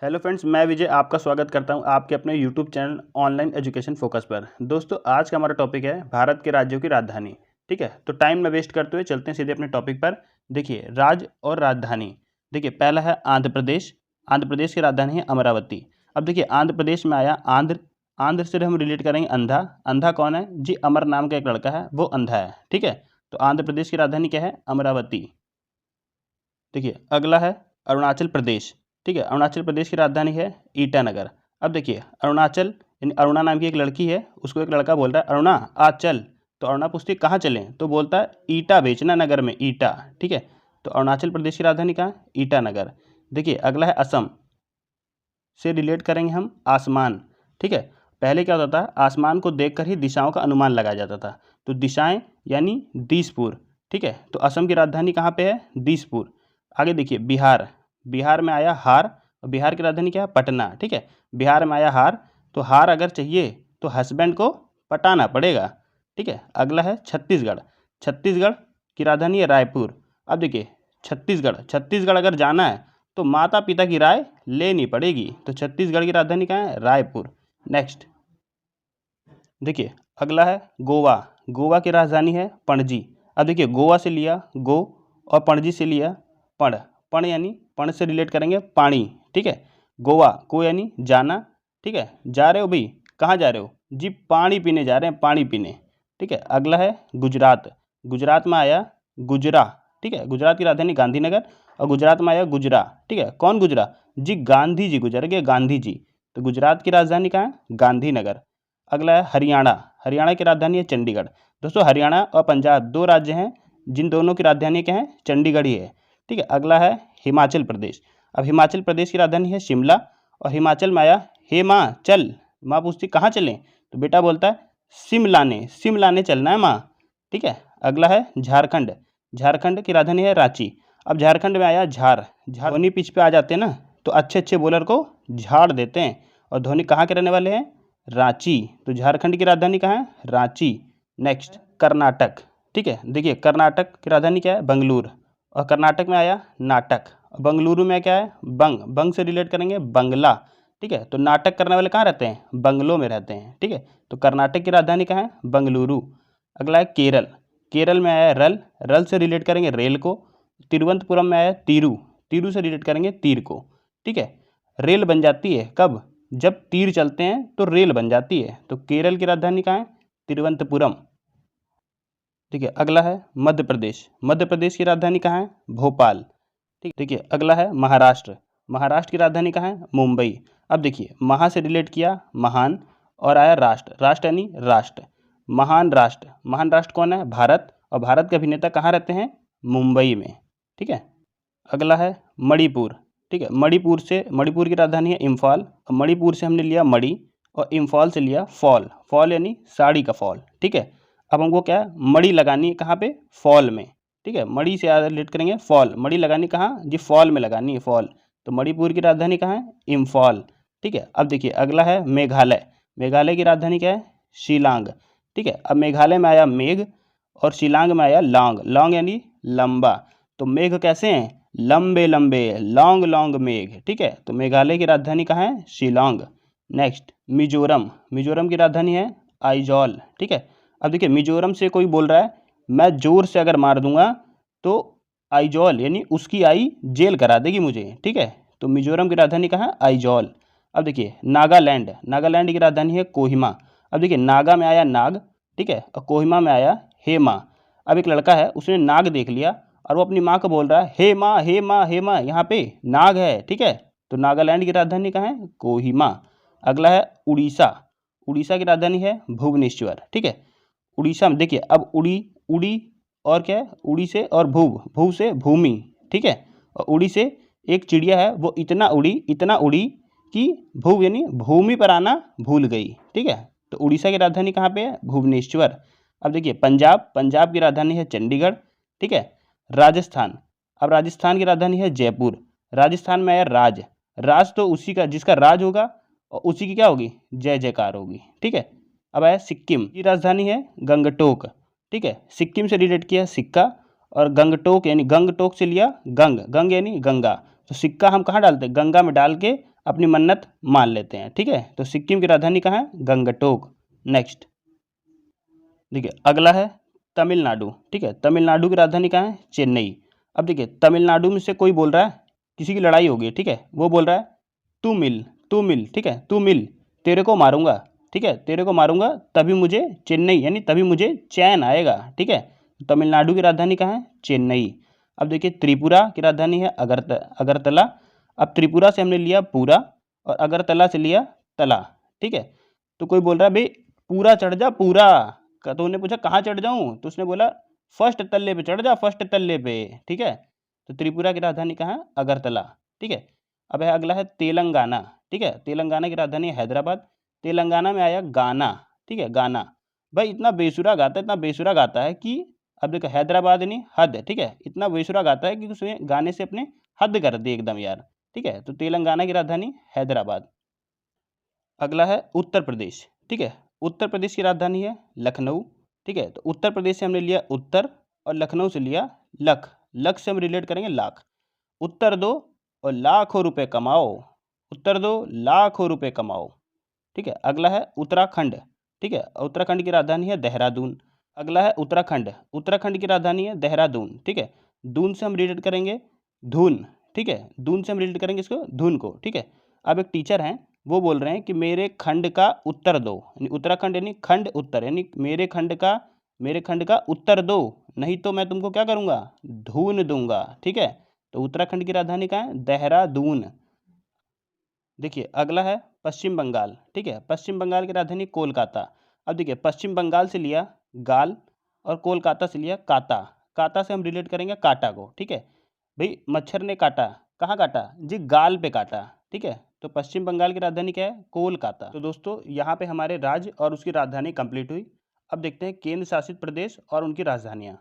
Hello friends, मैं विजय आपका स्वागत करता हूं आपके अपने YouTube channel online education focus पर। दोस्तों, आज का हमारा टॉपिक है भारत के राज्यों की राजधानी। ठीक है, तो टाइम न वेस्ट करते हुए चलते हैं सीधे अपने टॉपिक पर। देखिए, राज्य और राजधानी। देखिए, पहला है आंध्र प्रदेश। आंध्र प्रदेश की राजधानी है अमरावती। अब देखिए, आंध्र प्रदेश में आया आंध्र। आंध्र से हम रिलेट करेंगे अंधा। अंधा कौन है जी? अमर नाम का एक लड़का है, वो अंधा है। ठीक है, तो आंध्र प्रदेश की राजधानी क्या है? अमरावती। देखिए, अगला है अरुणाचल प्रदेश। ठीक है, अरुणाचल प्रदेश की राजधानी है ईटानगर। अब देखिए, अरुणाचल यानी अरुणा नाम की एक लड़की है, उसको एक लड़का बोल रहा है अरुणा आज चल। तो अरुणा पूछती है कहाँ चलें? तो बोलता है ईटा बेचना नगर में, ईटा। ठीक है, तो अरुणाचल प्रदेश की राजधानी कहाँ है? ईटानगर। देखिए, अगला है असम। से रिलेट करेंगे हम आसमान। ठीक है, पहले क्या होता था? आसमान को देखकर ही दिशाओं का अनुमान लगाया जाता था। तो दिशाएं यानी दिसपुर। ठीक है, तो असम की राजधानी कहाँ पे है? दिसपुर। आगे देखिए, बिहार। बिहार में आया हार, और बिहार की राजधानी क्या है? पटना। ठीक है, बिहार में आया हार, तो हार अगर चाहिए तो हस्बैंड को पटाना पड़ेगा। ठीक है, अगला है छत्तीसगढ़। छत्तीसगढ़ की राजधानी है रायपुर। अब देखिए, छत्तीसगढ़ छत्तीसगढ़ अगर जाना है तो माता पिता की राय लेनी पड़ेगी। तो छत्तीसगढ़ की राजधानी कहाँ है? रायपुर। नेक्स्ट देखिए, अगला है गोवा। गोवा की राजधानी है पणजी। अब देखिए, गोवा से लिया गो और पणजी से लिया पण। पण यानी पण से रिलेट करेंगे पानी। ठीक है, गोवा को यानी जाना। ठीक है, जा रहे हो भाई, कहाँ जा रहे हो जी? पानी पीने जा रहे हैं, पानी पीने। ठीक है, अगला है गुजरात। गुजरात में आया गुजरा। ठीक है, गुजरात की राजधानी गांधीनगर, और गुजरात में आया गुजरा। ठीक है, कौन गुजरा जी? गांधी जी गुजर गए, गांधी जी। तो गुजरात की राजधानी कहाँ है? गांधीनगर। अगला है हरियाणा। हरियाणा की राजधानी है चंडीगढ़। दोस्तों, हरियाणा और पंजाब दो राज्य हैं जिन दोनों की राजधानी क्या है? चंडीगढ़ ही है। ठीक है, अगला है हिमाचल प्रदेश। अब हिमाचल प्रदेश की राजधानी है शिमला, और हिमाचल में आया हे माँ चल। माँ पूछती कहाँ चलें? तो बेटा बोलता है सिम लाने चलना है माँ। ठीक है, अगला है झारखंड। झारखंड की राजधानी है रांची। अब झारखंड में आया झार। धोनी पिच पे आ जाते हैं ना, तो अच्छे अच्छे बॉलर को झाड़ देते हैं, और धोनी कहाँ के रहने वाले हैं? रांची। तो झारखंड की राजधानी कहाँ है? रांची। नेक्स्ट कर्नाटक। ठीक है, देखिए, कर्नाटक की राजधानी क्या है? बंगलुरु। और कर्नाटक में आया नाटक। बंगलुरु में क्या है? बंग। बंग से रिलेट करेंगे बंगला। ठीक है, तो नाटक करने वाले कहाँ रहते हैं? बंगलों में रहते हैं। ठीक है, तो कर्नाटक की राजधानी कहाँ है? बंगलुरु। अगला है केरल। केरल में आया रल। रल से रिलेट करेंगे रेल को। तिरुवनंतपुरम में आया तीरू। तीरू से रिलेट करेंगे तीर को। ठीक है, रेल बन जाती है कब? जब तीर चलते हैं तो रेल बन जाती है। तो केरल की राजधानी कहाँ है? तिरुवनंतपुरम। ठीक है, अगला है मध्य प्रदेश। मध्य प्रदेश की राजधानी कहाँ है? भोपाल। ठीक, देखिए, अगला है महाराष्ट्र। महाराष्ट्र की राजधानी कहाँ है? मुंबई। अब देखिए, महा से रिलेट किया महान, और आया राष्ट्र। राष्ट्र यानी राष्ट्र, महान राष्ट्र। महान राष्ट्र कौन है? भारत। और भारत के अभिनेता कहाँ रहते हैं? मुंबई में। ठीक है, अगला है मणिपुर। ठीक है, मणिपुर की राजधानी है इम्फाल, और मणिपुर से हमने लिया मणि, और इम्फाल से लिया फॉल। फॉल यानी साड़ी का फॉल। ठीक है, अब हमको क्या है? मणि लगानी है कहाँ पे? फॉल में। ठीक है, मणि से रिलेट करेंगे फॉल। मणि लगानी कहाँ जी? फॉल में लगानी है, फॉल। तो मणिपुर की राजधानी कहाँ है? इम्फाल। ठीक है, अब देखिए, अगला है मेघालय। मेघालय की राजधानी क्या है? शिलांग। ठीक है, अब मेघालय में आया मेघ, और शिलांग में आया लॉन्ग। लॉन्ग यानी लंबा। तो मेघ कैसे हैं? लंबे लंबे, लॉन्ग लॉन्ग मेघ। ठीक है, तो मेघालय की राजधानी कहाँ है? शिलांग। नेक्स्ट मिजोरम। मिजोरम की राजधानी है आइजॉल। ठीक है, अब देखिए, मिजोरम से कोई बोल रहा है मैं जोर से अगर मार दूंगा तो आइजॉल यानी उसकी आई जेल करा देगी मुझे। ठीक है, तो मिजोरम की राजधानी कहाँ है? आइजॉल। अब देखिए, नागालैंड। नागालैंड की राजधानी है कोहिमा। अब देखिए, नागा में आया नाग। ठीक है, और कोहिमा में आया हेमा। अब एक लड़का है, उसने नाग देख लिया, और वो अपनी माँ को बोल रहा है हे माँ हे माँ हे माँ, यहाँ पे नाग है। ठीक है, तो नागालैंड की राजधानी कहाँ है? कोहिमा। अगला है उड़ीसा। उड़ीसा की राजधानी है भुवनेश्वर। ठीक है, उड़ीसा में देखिए, अब उड़ी उड़ी और क्या है? उड़ी से और भूव, भूव से भूमि। ठीक है, और उड़ी से एक चिड़िया है, वो इतना उड़ी कि भूव यानी भूमि पर आना भूल गई। ठीक है, तो उड़ीसा की राजधानी कहाँ पे है? भुवनेश्वर। अब देखिए, पंजाब। पंजाब की राजधानी है चंडीगढ़। ठीक है, राजस्थान। अब राजस्थान की राजधानी है जयपुर। राजस्थान में है राज। राज तो उसी का जिसका राज होगा, और उसी की क्या होगी? जय जयकार होगी। ठीक है, अब आया सिक्किम की राजधानी है गंगटोक। ठीक है, सिक्किम से रिलेट किया सिक्का, और गंगटोक यानी गंगटोक से लिया गंग। गंग यानी गंगा। तो सिक्का हम कहाँ डालते हैं? गंगा में डाल के अपनी मन्नत मान लेते हैं। ठीक है, तो सिक्किम की राजधानी कहाँ है? गंगटोक। नेक्स्ट देखिए अगला है तमिलनाडु। ठीक है, तमिलनाडु की राजधानी कहाँ है? चेन्नई। अब देखिए तमिलनाडु में से कोई बोल रहा है, किसी की लड़ाई होगी, ठीक है, वो बोल रहा है तू मिल, तू मिल, ठीक है, तू मिल, तेरे को मारूंगा, ठीक है, तेरे को मारूंगा तभी मुझे चेन्नई यानी तभी मुझे चैन आएगा। ठीक है, तमिलनाडु की राजधानी कहाँ है? चेन्नई। अब देखिए त्रिपुरा की राजधानी है अगरतला। अब त्रिपुरा से हमने लिया पूरा और अगरतला से लिया तला। ठीक है, तो कोई बोल रहा है भाई पूरा चढ़ जा पूरा, तो उन्होंने पूछा कहाँ चढ़ जाऊँ, तो उसने बोला फर्स्ट तल्ले पे चढ़ जा, फर्स्ट तल्ले पे। ठीक है, तो त्रिपुरा की राजधानी कहाँ है? अगरतला। ठीक है, अब है अगला है तेलंगाना। ठीक है, तेलंगाना की राजधानी है हैदराबाद। तेलंगाना में आया गाना। ठीक है, गाना भाई इतना बेसुरा गाता है, इतना बेसुरा गाता है कि अब देखो हैदराबाद नहीं हद। ठीक है, इतना बेसुरा गाता है कि उसने गाने से अपने हद कर दी एकदम यार। ठीक है, तो तेलंगाना की राजधानी हैदराबाद। अगला है उत्तर प्रदेश। ठीक है, उत्तर प्रदेश की राजधानी है लखनऊ। ठीक है, तो उत्तर प्रदेश से हमने लिया उत्तर और लखनऊ से लिया लख। लख से हम रिलेट करेंगे लाख। उत्तर दो और लाखों रुपए कमाओ, उत्तर दो लाखों रुपए कमाओ। ठीक है, अगला है उत्तराखंड। ठीक है, उत्तराखंड की राजधानी है देहरादून। अगला है उत्तराखंड। उत्तराखंड की राजधानी है देहरादून। ठीक है, दून से हम रिलेट करेंगे धुन। ठीक है, दून से हम रिलेट करेंगे इसको धुन को। ठीक है, अब एक टीचर हैं वो बोल रहे हैं कि मेरे खंड का उत्तर दो, यानी उत्तराखंड यानी खंड उत्तर, यानी मेरे खंड का उत्तर दो, नहीं तो मैं तुमको क्या करूँगा? धून दूंगा। ठीक है, तो उत्तराखंड की राजधानी कहाँ है? देहरादून। देखिए अगला है पश्चिम बंगाल। ठीक है, पश्चिम बंगाल की राजधानी कोलकाता। अब देखिए पश्चिम बंगाल से लिया गाल और कोलकाता से लिया काता। काता से हम रिलेट करेंगे काटा को। ठीक है, भाई मच्छर ने काटा, कहाँ काटा जी? गाल पे काटा। ठीक है, तो पश्चिम बंगाल की राजधानी क्या है? कोलकाता। तो दोस्तों यहाँ पे हमारे राज्य और उसकी राजधानी कंप्लीट हुई। अब देखते हैं केंद्र शासित प्रदेश और उनकी राजधानियाँ।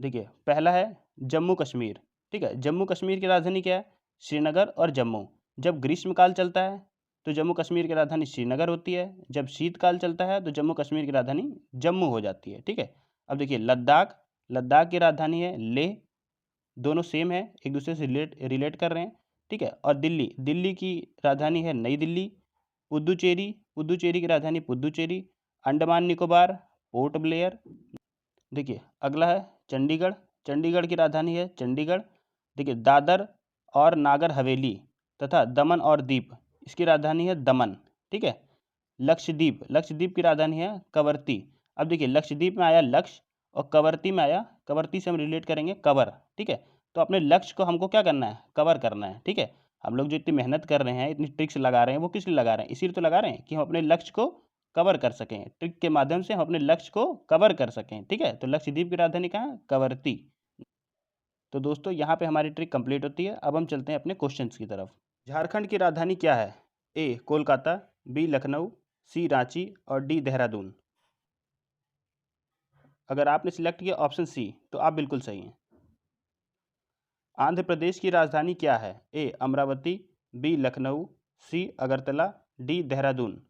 देखिए पहला है जम्मू कश्मीर। ठीक है, जम्मू कश्मीर की राजधानी क्या है? श्रीनगर और जम्मू। जब ग्रीष्मकाल चलता है तो जम्मू कश्मीर की राजधानी श्रीनगर होती है, जब शीतकाल चलता है तो जम्मू कश्मीर की राजधानी जम्मू हो जाती है। ठीक है, अब देखिए लद्दाख। लद्दाख की राजधानी है लेह। दोनों सेम है, एक दूसरे से रिलेट कर रहे हैं। ठीक है, और दिल्ली। दिल्ली की राजधानी है नई दिल्ली। पुदुचेरी। पुदुचेरी की राजधानी पुदुचेरी। अंडमान निकोबार पोर्ट ब्लेयर। देखिए अगला है चंडीगढ़। चंडीगढ़ की राजधानी है चंडीगढ़। देखिए दादर और नागर हवेली तथा दमन और दीप, इसकी राजधानी है दमन। ठीक है, लक्षद्वीप। लक्षद्वीप की राजधानी है कवरत्ती। अब देखिए लक्षद्वीप में आया लक्ष्य और कवरत्ती में आया, कवरत्ती से हम रिलेट करेंगे कवर। ठीक है, तो अपने लक्ष्य को हमको क्या करना है? कवर करना है। ठीक है, हम लोग जो इतनी मेहनत कर रहे हैं, इतनी ट्रिक्स लगा रहे हैं, वो किस लिए लगा रहे हैं? इसीलिए तो लगा रहे हैं कि हम अपने लक्ष्य को कवर कर सकें, ट्रिक के माध्यम से हम अपने लक्ष्य को कवर कर सकें। ठीक है, तो लक्षद्वीप की राजधानी कहाँ है? कवरत्ती। तो दोस्तों यहाँ पे हमारी ट्रिक कंप्लीट होती है। अब हम चलते हैं अपने क्वेश्चंस की तरफ। झारखंड की राजधानी क्या है? ए कोलकाता, बी लखनऊ, सी रांची और डी देहरादून। अगर आपने सिलेक्ट किया ऑप्शन सी तो आप बिल्कुल सही हैं। आंध्र प्रदेश की राजधानी क्या है? ए अमरावती, बी लखनऊ, सी अगरतला, डी देहरादून।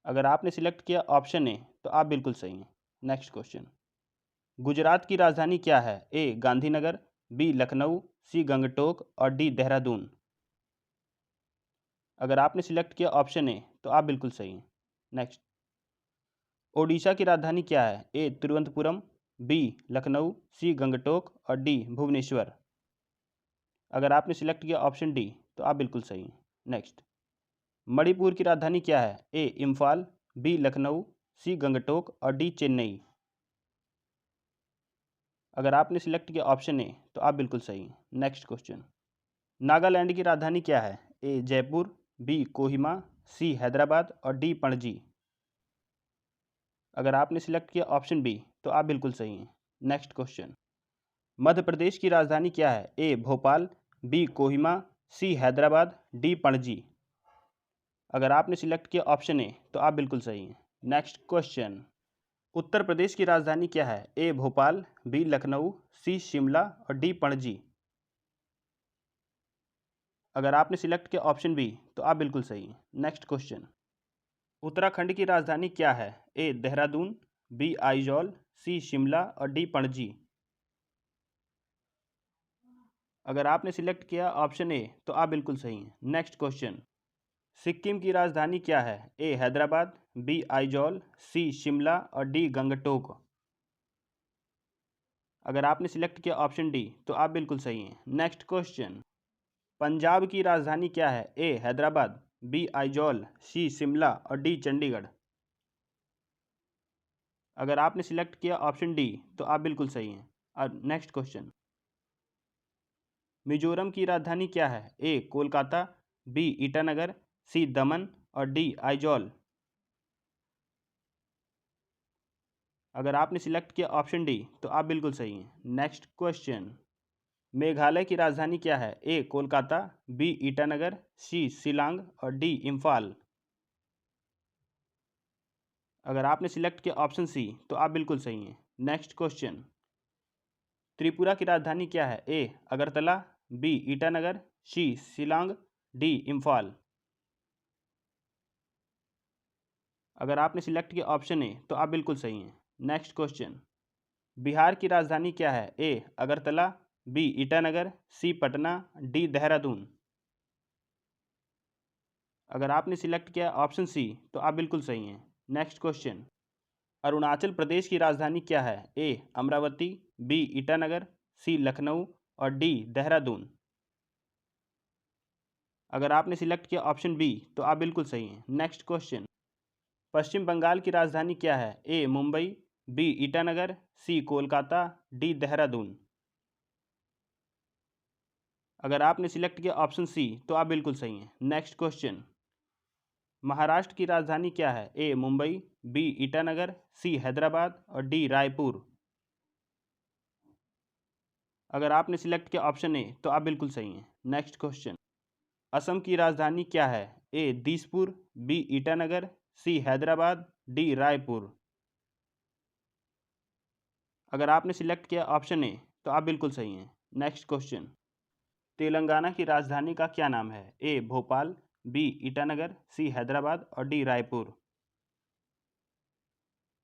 अगर आपने सिलेक्ट किया ऑप्शन ए तो आप बिल्कुल सही हैं। Next question. गुजरात की राजधानी क्या है? ए गांधीनगर, बी लखनऊ, सी गंगटोक और डी देहरादून। अगर आपने सिलेक्ट किया ऑप्शन ए तो आप बिल्कुल सही हैं। नेक्स्ट। ओडिशा की राजधानी क्या है? ए तिरुवनंतपुरम, बी लखनऊ, सी गंगटोक और डी भुवनेश्वर। अगर आपने सिलेक्ट किया ऑप्शन डी तो आप बिल्कुल सही हैं। नेक्स्ट। मणिपुर की राजधानी क्या है? ए इम्फाल, बी लखनऊ, सी गंगटोक और डी चेन्नई। अगर आपने सिलेक्ट किया ऑप्शन ए तो आप बिल्कुल सही हैं। Next question. नागालैंड की राजधानी क्या है? ए जयपुर, बी कोहिमा, सी हैदराबाद और डी पणजी। अगर आपने सिलेक्ट किया ऑप्शन बी तो आप बिल्कुल सही हैं। Next question. मध्य प्रदेश की राजधानी क्या है? ए भोपाल, बी कोहिमा, सी हैदराबाद, डी पणजी। अगर आपने सिलेक्ट किया ऑप्शन ए तो आप बिल्कुल सही हैं। Next question. उत्तर प्रदेश की राजधानी क्या है? ए भोपाल, बी लखनऊ, सी शिमला और डी पणजी। अगर आपने सिलेक्ट किया ऑप्शन बी तो आप बिल्कुल सही हैं। Next question. उत्तराखंड की राजधानी क्या है? ए देहरादून, बी आइजॉल, सी शिमला और डी पणजी। अगर आपने सिलेक्ट किया ऑप्शन ए तो आप बिल्कुल सही हैं। नेक्स्ट क्वेश्चन, सिक्किम की राजधानी क्या है? ए हैदराबाद, बी आइजॉल, सी शिमला और डी गंगटोक। अगर आपने सिलेक्ट किया ऑप्शन डी तो आप बिल्कुल सही हैं। नेक्स्ट क्वेश्चन, पंजाब की राजधानी क्या है? ए हैदराबाद, बी आइजॉल, सी शिमला और डी चंडीगढ़। अगर आपने सिलेक्ट किया ऑप्शन डी तो आप बिल्कुल सही हैं। और नेक्स्ट क्वेश्चन, मिजोरम की राजधानी क्या है? ए कोलकाता, बी ईटानगर, सी दमन और डी आइजॉल। अगर आपने सिलेक्ट किया ऑप्शन डी तो आप बिल्कुल सही हैं। नेक्स्ट क्वेश्चन, मेघालय की राजधानी क्या है? ए कोलकाता, बी ईटानगर, सी शिलांग और डी इम्फाल। अगर आपने सिलेक्ट किया ऑप्शन सी तो आप बिल्कुल सही हैं। नेक्स्ट क्वेश्चन, त्रिपुरा की राजधानी क्या है? ए अगरतला, बी ईटानगर, सी शिलांग, डी इम्फाल। अगर आपने सिलेक्ट किया ऑप्शन ए तो आप बिल्कुल सही हैं। नेक्स्ट क्वेश्चन, बिहार की राजधानी क्या है? ए अगरतला, बी ईटानगर, सी पटना, डी देहरादून। अगर आपने सिलेक्ट किया ऑप्शन सी तो आप बिल्कुल सही हैं। नेक्स्ट क्वेश्चन, अरुणाचल प्रदेश की राजधानी क्या है? ए अमरावती, बी ईटानगर, सी लखनऊ और डी देहरादून। अगर आपने सिलेक्ट किया ऑप्शन बी तो आप बिल्कुल सही हैं। नेक्स्ट क्वेश्चन, पश्चिम बंगाल की राजधानी क्या है? ए मुंबई, बी ईटानगर, सी कोलकाता, डी देहरादून। अगर आपने सिलेक्ट किया ऑप्शन सी तो आप बिल्कुल सही हैं। नेक्स्ट क्वेश्चन, महाराष्ट्र की राजधानी क्या है? ए मुंबई, बी ईटानगर, सी हैदराबाद और डी रायपुर। अगर आपने सिलेक्ट किया ऑप्शन ए तो आप बिल्कुल सही हैं। नेक्स्ट क्वेश्चन, असम की राजधानी क्या है? ए दिसपुर, बी ईटानगर, सी हैदराबाद, डी रायपुर। अगर आपने सिलेक्ट किया ऑप्शन ए तो आप बिल्कुल सही हैं। नेक्स्ट क्वेश्चन, तेलंगाना की राजधानी का क्या नाम है? ए भोपाल, बी ईटानगर, सी हैदराबाद और डी रायपुर।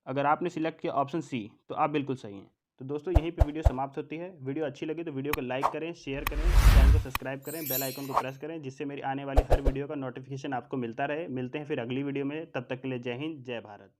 अगर आपने सिलेक्ट किया ऑप्शन सी तो आप बिल्कुल सही हैं। तो दोस्तों यहीं पे वीडियो समाप्त होती है। वीडियो अच्छी लगी तो वीडियो को लाइक करें, शेयर करें, चैनल को सब्सक्राइब करें, बेल आइकन को प्रेस करें, जिससे मेरी आने वाली हर वीडियो का नोटिफिकेशन आपको मिलता रहे। मिलते हैं फिर अगली वीडियो में, तब तक के लिए जय हिंद, जय भारत।